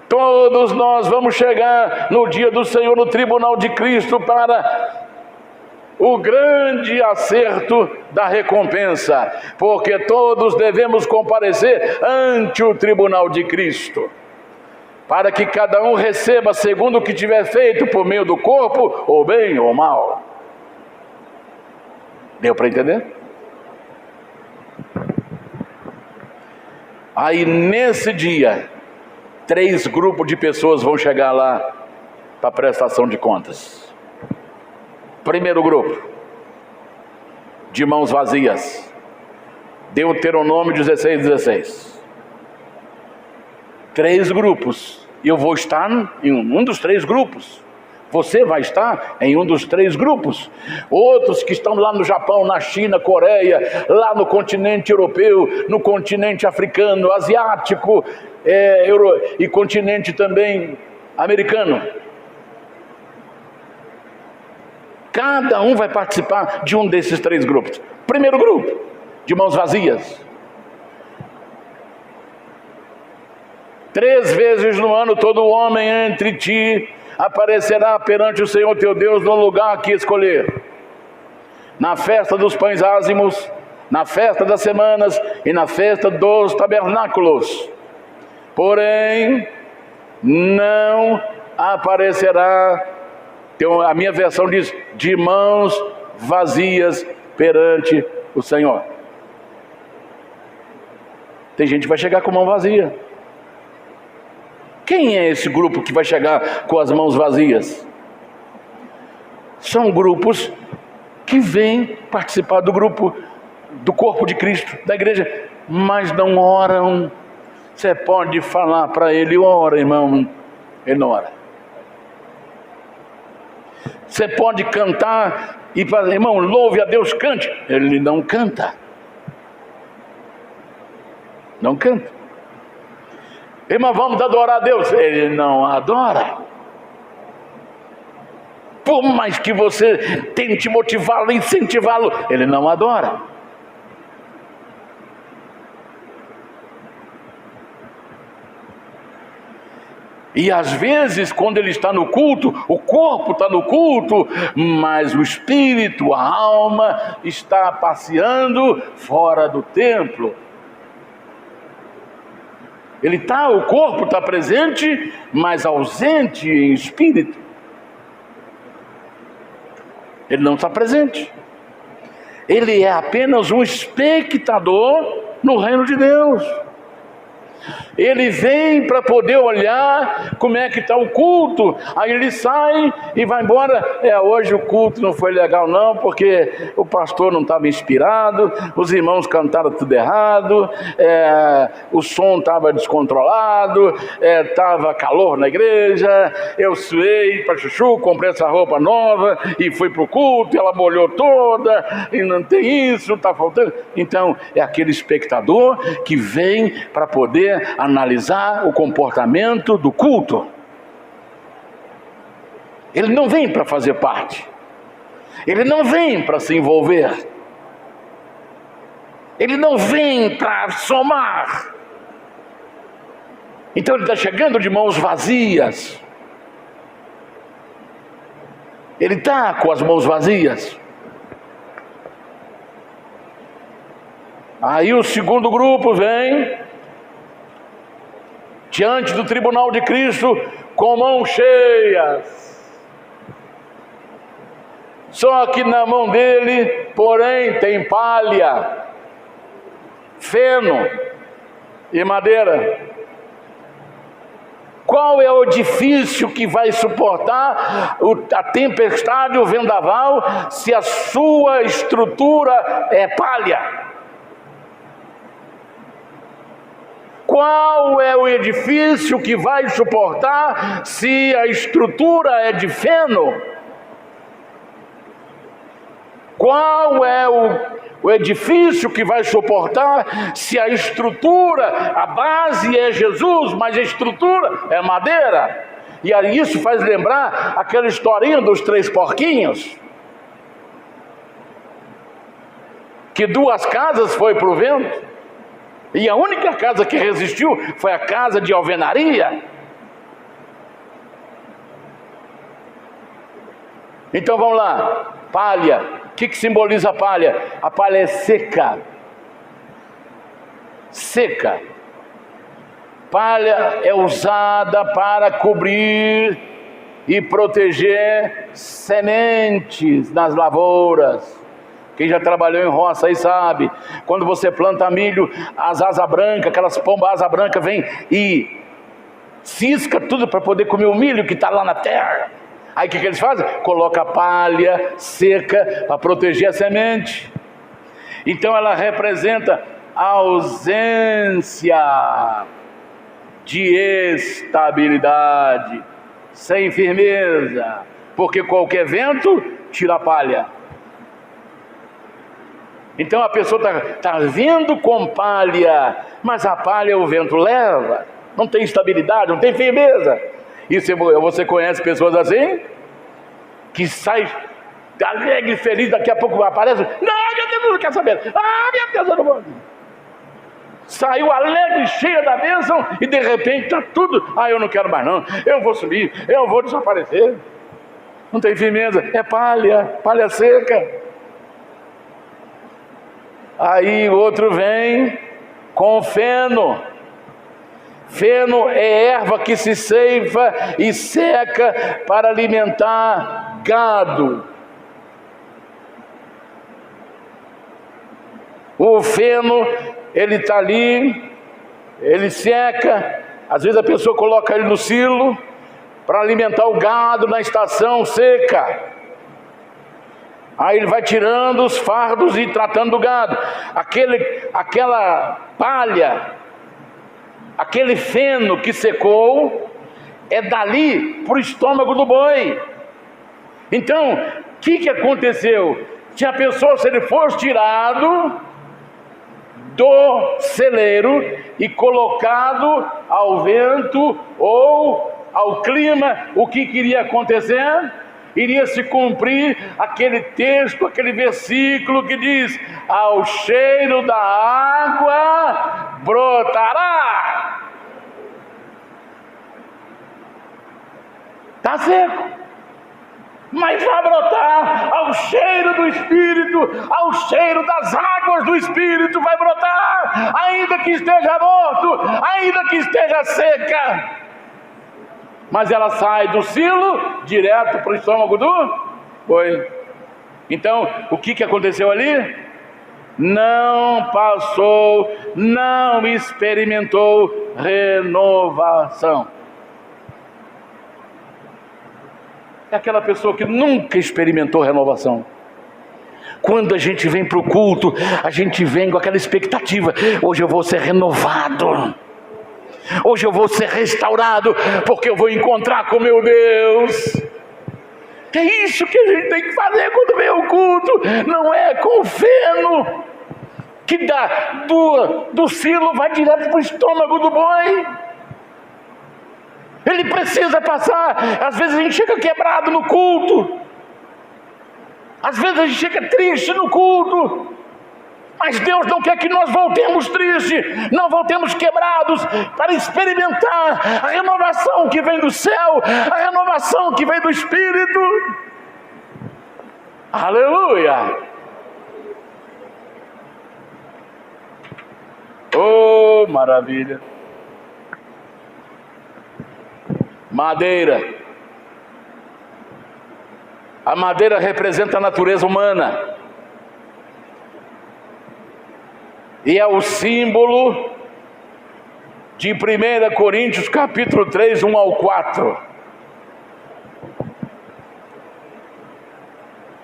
Todos nós vamos chegar no dia do Senhor, no tribunal de Cristo, para o grande acerto da recompensa, porque todos devemos comparecer ante o tribunal de Cristo, para que cada um receba segundo o que tiver feito por meio do corpo, ou bem ou mal. Deu para entender? Aí nesse dia, 3 grupos de pessoas vão chegar lá para prestação de contas. Primeiro grupo, de mãos vazias. Deuteronômio 16:16. 3 grupos. Eu vou estar em um dos 3 grupos. Você vai estar em um dos 3 grupos. Outros que estão lá no Japão, na China, Coreia, lá no continente europeu, no continente africano, asiático, e continente também americano. cada um vai participar de um desses 3 grupos. Primeiro grupo, de mãos vazias. 3 vezes no ano todo homem entre ti aparecerá perante o Senhor teu Deus no lugar que escolher. Na festa dos pães ázimos, na festa das semanas e na festa dos tabernáculos. Porém, não aparecerá, a minha versão diz, de mãos vazias perante o Senhor. Tem gente que vai chegar com mão vazia. Quem é esse grupo que vai chegar com as mãos vazias? São grupos que vêm participar do grupo, do corpo de Cristo, da igreja, mas não oram. Você pode falar para ele, ora, irmão, ele não ora. Você pode cantar e falar, irmão, louve a Deus, cante. Ele não canta. Não canta. Irmão, vamos adorar a Deus. Ele não adora. Por mais que você tente motivá-lo, incentivá-lo, ele não adora. E às vezes, quando ele está no culto, o corpo está no culto, mas o espírito, a alma, está passeando fora do templo. O corpo está presente, mas ausente em espírito. Ele não está presente. Ele é apenas um espectador no reino de Deus. Ele vem para poder olhar como é que está o culto. Aí ele sai e vai embora. Hoje o culto não foi legal não, porque o pastor não estava inspirado, os irmãos cantaram tudo errado, o som estava descontrolado, estava calor na igreja, eu suei para chuchu, comprei essa roupa nova e fui para o culto, ela molhou toda, e não tem isso, está faltando. Então é aquele espectador que vem para poder analisar o comportamento do culto. Ele não vem para fazer parte. Ele não vem para se envolver. Ele não vem para somar. Então ele está chegando de mãos vazias. Ele está com as mãos vazias. Aí o segundo grupo vem diante do tribunal de Cristo com mãos cheias. Só que na mão dele, porém, tem palha, feno e madeira. Qual é o edifício que vai suportar a tempestade, o vendaval, se a sua estrutura é palha? Qual é o edifício que vai suportar se a estrutura é de feno? Qual é o edifício que vai suportar se a estrutura, a base é Jesus, mas a estrutura é madeira? E aí isso faz lembrar aquela historinha dos 3 porquinhos, que 2 casas foi para o vento, e a única casa que resistiu foi a casa de alvenaria. Então vamos lá, palha. O que simboliza a palha? A palha é seca. Seca. Palha é usada para cobrir e proteger sementes nas lavouras. Quem já trabalhou em roça aí sabe, quando você planta milho, as asas brancas, aquelas pombas asa branca vêm e cisca tudo para poder comer o milho que está lá na terra. Aí o que eles fazem? Coloca palha seca para proteger a semente. Então ela representa a ausência de estabilidade, sem firmeza, porque qualquer vento tira a palha. Então a pessoa está vindo com palha, mas a palha o vento leva, não tem estabilidade, não tem firmeza. E você conhece pessoas assim? Que sai alegre, feliz, daqui a pouco aparece, não, meu Deus, eu não quero saber, meu Deus, eu não vou. Saiu alegre, cheia da bênção, e de repente está tudo, eu não quero mais não, eu vou sumir, eu vou desaparecer. Não tem firmeza, é palha seca. Aí o outro vem com feno. Feno é erva que se ceifa e seca para alimentar gado. O feno, ele está ali, ele seca, às vezes a pessoa coloca ele no silo para alimentar o gado na estação seca. Aí ele vai tirando os fardos e tratando do gado. Aquela palha, aquele feno que secou, é dali para o estômago do boi. Então, o que aconteceu? Tinha a pessoa, se ele fosse tirado do celeiro e colocado ao vento ou ao clima, o que iria acontecer? Iria se cumprir aquele texto, aquele versículo que diz: ao cheiro da água brotará. Está seco, mas vai brotar ao cheiro do Espírito, ao cheiro das águas do Espírito vai brotar, ainda que esteja morto, ainda que esteja seca. Mas ela sai do silo direto para o estômago do boi. Então, o que aconteceu ali? Não passou, não experimentou renovação. É aquela pessoa que nunca experimentou renovação. Quando a gente vem para o culto, a gente vem com aquela expectativa: hoje eu vou ser renovado, hoje eu vou ser restaurado, porque eu vou encontrar com meu Deus. É isso que a gente tem que fazer quando vem ao culto. Não é com feno que dá do silo, vai direto para o estômago do boi. Ele precisa passar. Às vezes a gente chega quebrado no culto, às vezes a gente chega triste no culto, mas Deus não quer que nós voltemos tristes, não voltemos quebrados, para experimentar a renovação que vem do céu, a renovação que vem do Espírito. Aleluia! Oh, maravilha! Madeira. A madeira representa a natureza humana e é o símbolo de 1 Coríntios capítulo 3, 1 ao 4.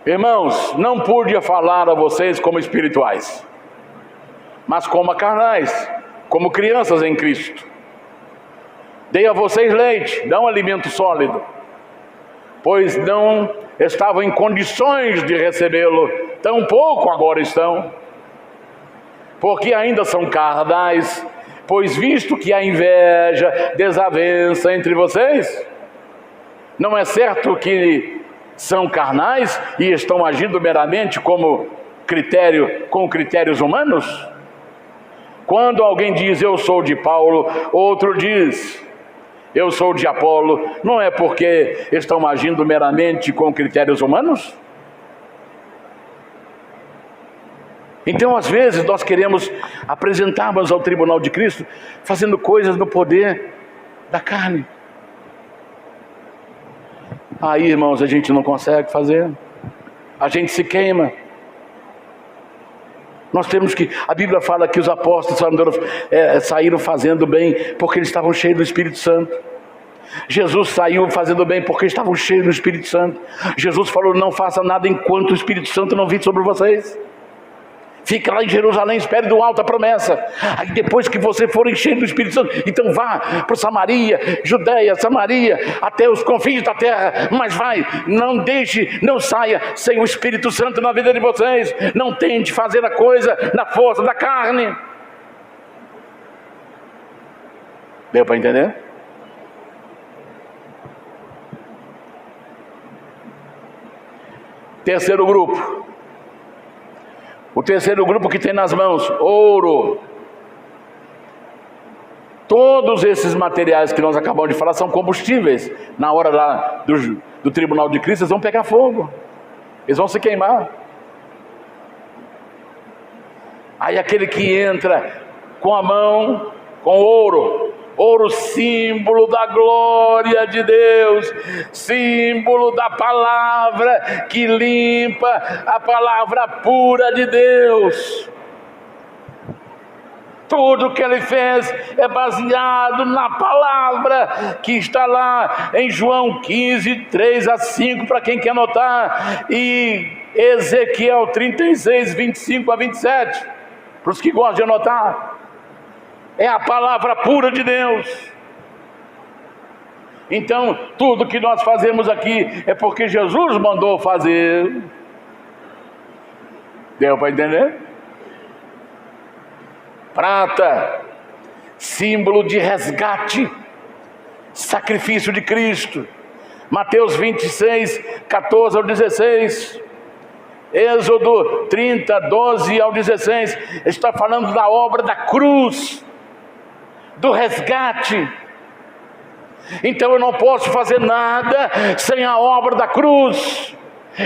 Irmãos, não pude falar a vocês como espirituais, mas como carnais, como crianças em Cristo. Dei a vocês leite, não alimento sólido, pois não estavam em condições de recebê-lo, tampouco agora estão, porque ainda são carnais, pois visto que há inveja, desavença entre vocês, não é certo que são carnais e estão agindo meramente com critérios humanos? Quando alguém diz eu sou de Paulo, outro diz eu sou de Apolo, não é porque estão agindo meramente com critérios humanos? Então, às vezes, nós queremos apresentarmos ao tribunal de Cristo fazendo coisas no poder da carne. Aí, irmãos, a gente não consegue fazer, a gente se queima. Nós temos que, a Bíblia fala que os apóstolos saíram fazendo bem porque eles estavam cheios do Espírito Santo. Jesus saiu fazendo bem porque estavam cheios do Espírito Santo. Jesus falou: não faça nada enquanto o Espírito Santo não vir sobre vocês. Fica lá em Jerusalém, espere do alto a promessa. Aí depois que você for enchendo do Espírito Santo, então vá para Samaria, Judeia, Samaria, até os confins da terra. Mas vai, não deixe, não saia sem o Espírito Santo na vida de vocês. Não tente fazer a coisa na força da carne. Deu para entender? Terceiro grupo. O terceiro grupo que tem nas mãos, ouro. Todos esses materiais que nós acabamos de falar são combustíveis. Na hora lá do tribunal de Cristo, eles vão pegar fogo. Eles vão se queimar. Aí aquele que entra com a mão, com ouro, ouro símbolo da glória de Deus, símbolo da palavra que limpa, a palavra pura de Deus. Tudo que ele fez é baseado na palavra que está lá em João 15, 3 a 5, para quem quer anotar, e Ezequiel 36, 25 a 27, para os que gostam de anotar. É a palavra pura de Deus. Então, tudo que nós fazemos aqui é porque Jesus mandou fazer. Deu para entender? Prata, símbolo de resgate, sacrifício de Cristo. Mateus 26, 14 ao 16. Êxodo 30, 12 ao 16. Está falando da obra da cruz, do resgate. Então eu não posso fazer nada sem a obra da cruz.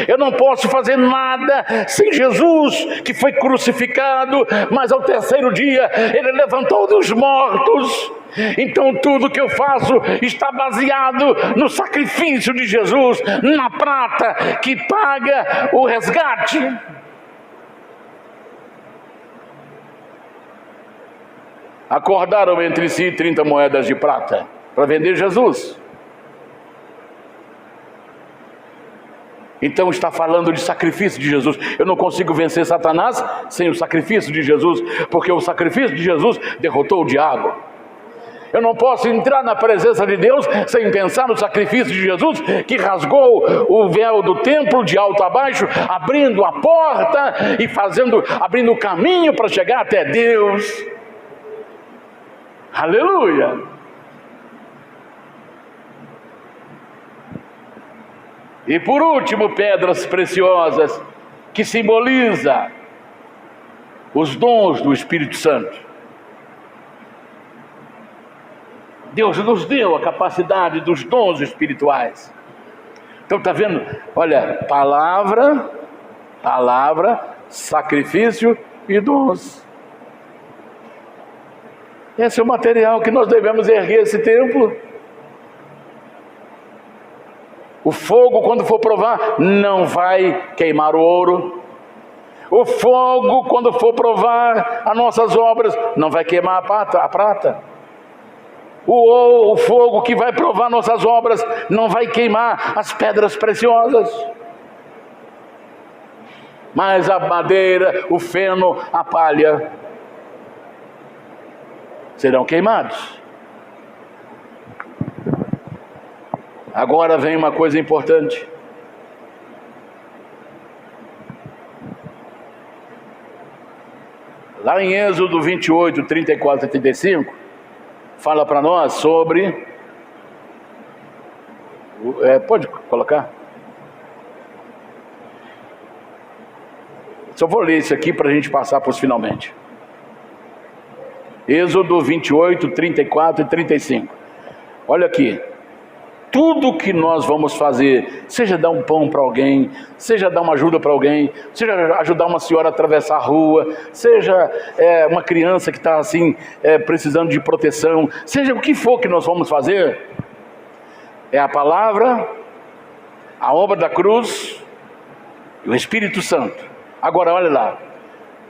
Eu não posso fazer nada sem Jesus, que foi crucificado, mas ao terceiro dia ele levantou dos mortos. Então tudo que eu faço está baseado no sacrifício de Jesus, na prata que paga o resgate. Acordaram entre si 30 moedas de prata para vender Jesus. Então está falando de sacrifício de Jesus. Eu não consigo vencer Satanás sem o sacrifício de Jesus, porque o sacrifício de Jesus derrotou o diabo. Eu não posso entrar na presença de Deus sem pensar no sacrifício de Jesus, que rasgou o véu do templo de alto a baixo, abrindo a porta e abrindo o caminho para chegar até Deus. Aleluia! E por último, pedras preciosas, que simboliza os dons do Espírito Santo. Deus nos deu a capacidade dos dons espirituais. Então está vendo? Olha, palavra, sacrifício e dons. Esse é o material que nós devemos erguer esse templo. O fogo, quando for provar, não vai queimar o ouro. O fogo, quando for provar as nossas obras, não vai queimar a prata. O fogo que vai provar nossas obras não vai queimar as pedras preciosas. Mas a madeira, o feno, a palha serão queimados. Agora vem uma coisa importante. Lá em Êxodo 28, 34 e 35, fala para nós sobre... pode colocar? Só vou ler isso aqui para a gente passar para os finalmente. Êxodo 28, 34 e 35. Olha aqui. Tudo que nós vamos fazer, seja dar um pão para alguém, seja dar uma ajuda para alguém, seja ajudar uma senhora a atravessar a rua, seja uma criança que está assim, precisando de proteção, seja o que for que nós vamos fazer, é a palavra, a obra da cruz e o Espírito Santo. Agora olha lá,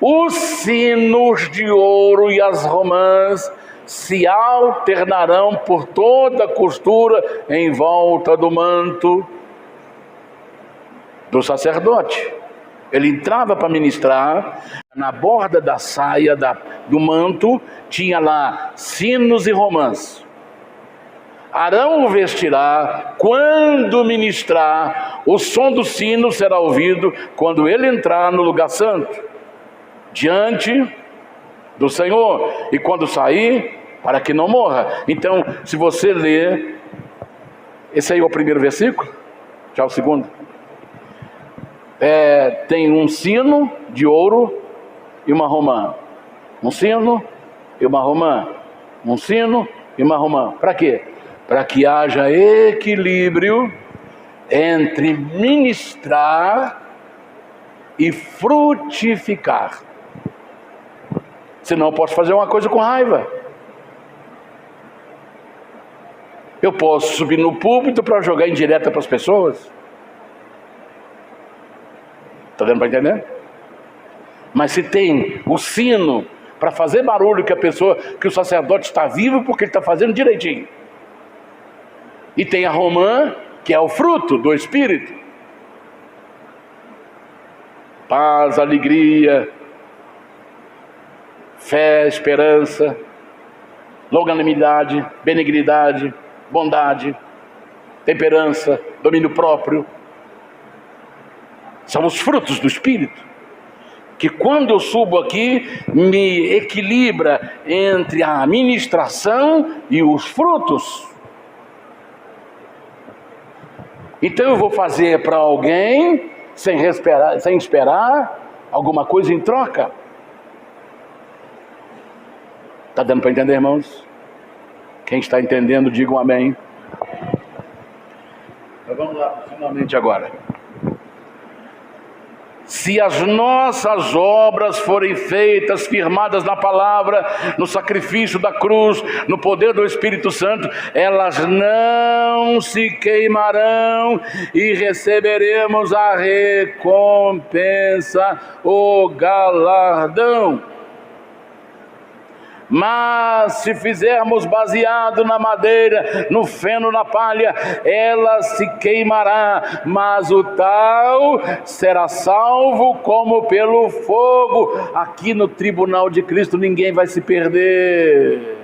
os sinos de ouro e as romãs se alternarão por toda a costura em volta do manto do sacerdote. Ele entrava para ministrar, na borda da saia do manto tinha lá sinos e romãs. Arão o vestirá quando ministrar, o som do sino será ouvido quando ele entrar no lugar santo, diante do Senhor, e quando sair, para que não morra. Então, se você ler, esse aí é o primeiro versículo, já o segundo. tem um sino de ouro e uma romã. Um sino e uma romã. Um sino e uma romã. Para quê? Para que haja equilíbrio entre ministrar e frutificar. Senão eu posso fazer uma coisa com raiva. Eu posso subir no púlpito para jogar indireta para as pessoas. Está dando para entender? Mas se tem o sino para fazer barulho que o sacerdote está vivo porque ele está fazendo direitinho. E tem a romã, que é o fruto do Espírito. Paz, alegria, fé, esperança, longanimidade, benignidade, bondade, temperança, domínio próprio. São os frutos do Espírito, que quando eu subo aqui, me equilibra entre a ministração e os frutos. Então eu vou fazer para alguém, sem esperar alguma coisa em troca. Está dando para entender, irmãos? Quem está entendendo, diga um amém. Então vamos lá, finalmente agora. Se as nossas obras forem feitas, firmadas na palavra, no sacrifício da cruz, no poder do Espírito Santo, elas não se queimarão e receberemos a recompensa, o galardão. Mas se fizermos baseado na madeira, no feno, na palha, ela se queimará, mas o tal será salvo como pelo fogo. Aqui no tribunal de Cristo ninguém vai se perder.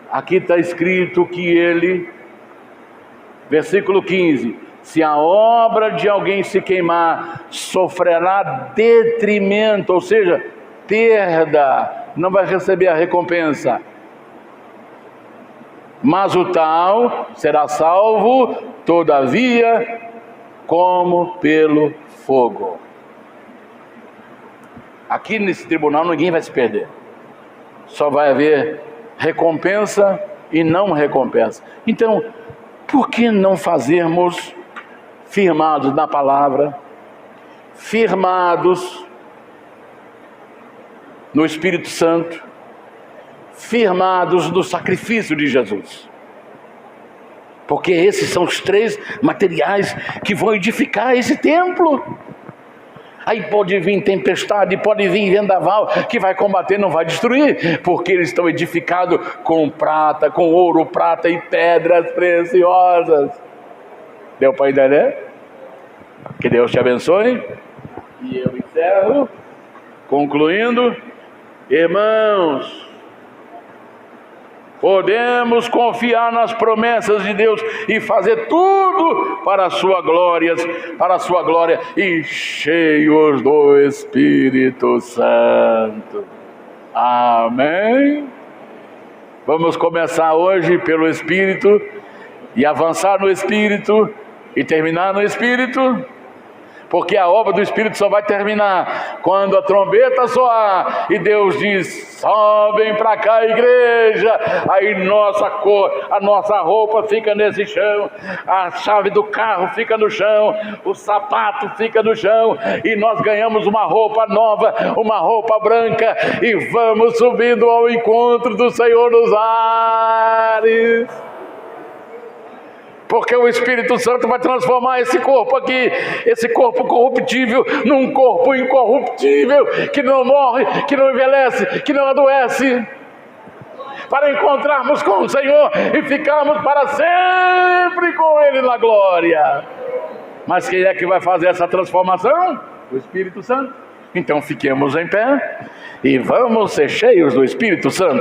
Aqui está escrito que ele, versículo 15, se a obra de alguém se queimar, sofrerá detrimento, ou seja, perda, não vai receber a recompensa. Mas o tal será salvo, todavia, como pelo fogo. Aqui nesse tribunal ninguém vai se perder. Só vai haver recompensa e não recompensa. Então, por que não fazermos firmados na palavra, firmados no Espírito Santo, firmados no sacrifício de Jesus? Porque esses são os três materiais que vão edificar esse templo. Aí pode vir tempestade, pode vir vendaval, que vai combater, não vai destruir, porque eles estão edificados com prata, com ouro, prata e pedras preciosas. Deu para entender? Que Deus te abençoe. E eu encerro concluindo. Irmãos, podemos confiar nas promessas de Deus e fazer tudo para a sua glória, e cheios do Espírito Santo. Amém? Vamos começar hoje pelo Espírito e avançar no Espírito e terminar no Espírito. Porque a obra do Espírito só vai terminar quando a trombeta soar e Deus diz: sobem para cá, igreja. Aí a nossa roupa fica nesse chão, a chave do carro fica no chão, o sapato fica no chão, e nós ganhamos uma roupa nova, uma roupa branca, e vamos subindo ao encontro do Senhor nos ares. Porque o Espírito Santo vai transformar esse corpo aqui, esse corpo corruptível, num corpo incorruptível, que não morre, que não envelhece, que não adoece, para encontrarmos com o Senhor e ficarmos para sempre com Ele na glória. Mas quem é que vai fazer essa transformação? O Espírito Santo. Então fiquemos em pé e vamos ser cheios do Espírito Santo.